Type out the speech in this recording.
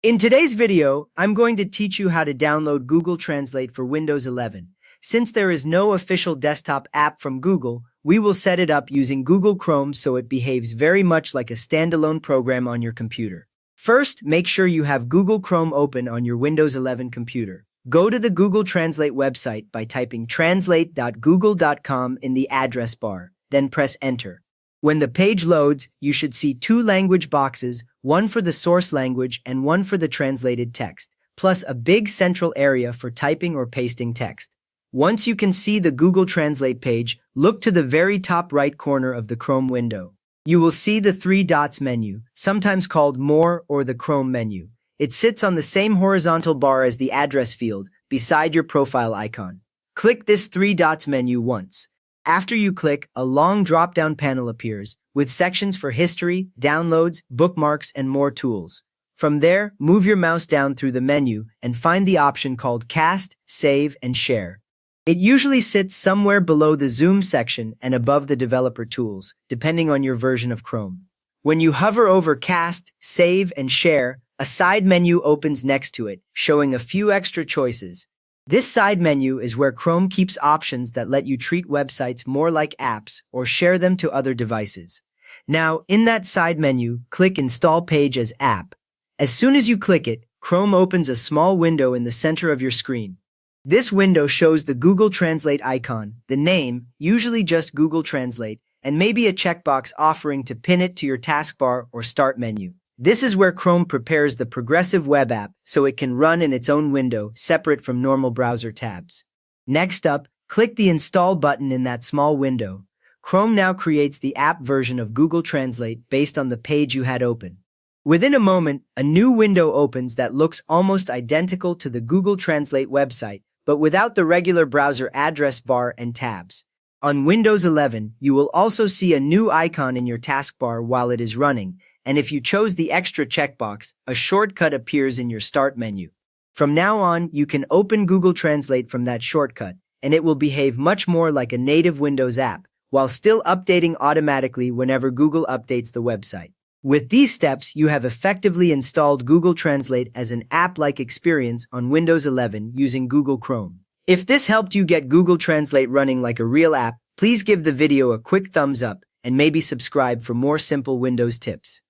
In today's video, I'm going to teach you how to download Google Translate for Windows 11. Since there is no official desktop app from Google, we will set it up using Google Chrome so it behaves very much like a standalone program on your computer. First, make sure you have Google Chrome open on your Windows 11 computer. Go to the Google Translate website by typing translate.google.com in the address bar, then press Enter. When the page loads, you should see two language boxes, one for the source language and one for the translated text, plus a big central area for typing or pasting text. Once you can see the Google Translate page, look to the very top right corner of the Chrome window. You will see the three dots menu, sometimes called More or the Chrome menu. It sits on the same horizontal bar as the address field, beside your profile icon. Click this three dots menu once. After you click, a long drop-down panel appears, with sections for history, downloads, bookmarks, and more tools. From there, move your mouse down through the menu and find the option called Cast, Save, and Share. It usually sits somewhere below the Zoom section and above the developer tools, depending on your version of Chrome. When you hover over Cast, Save, and Share, a side menu opens next to it, showing a few extra choices. This side menu is where Chrome keeps options that let you treat websites more like apps or share them to other devices. Now, in that side menu, click Install Page as App. As soon as you click it, Chrome opens a small window in the center of your screen. This window shows the Google Translate icon, the name, usually just Google Translate, and maybe a checkbox offering to pin it to your taskbar or Start menu. This is where Chrome prepares the progressive web app so it can run in its own window, separate from normal browser tabs. Next up, click the Install button in that small window. Chrome now creates the app version of Google Translate based on the page you had open. Within a moment, a new window opens that looks almost identical to the Google Translate website, but without the regular browser address bar and tabs. On Windows 11, you will also see a new icon in your taskbar while it is running, and if you chose the extra checkbox, a shortcut appears in your Start menu. From now on, you can open Google Translate from that shortcut, and it will behave much more like a native Windows app, while still updating automatically whenever Google updates the website. With these steps, you have effectively installed Google Translate as an app-like experience on Windows 11 using Google Chrome. If this helped you get Google Translate running like a real app, please give the video a quick thumbs up and maybe subscribe for more simple Windows tips.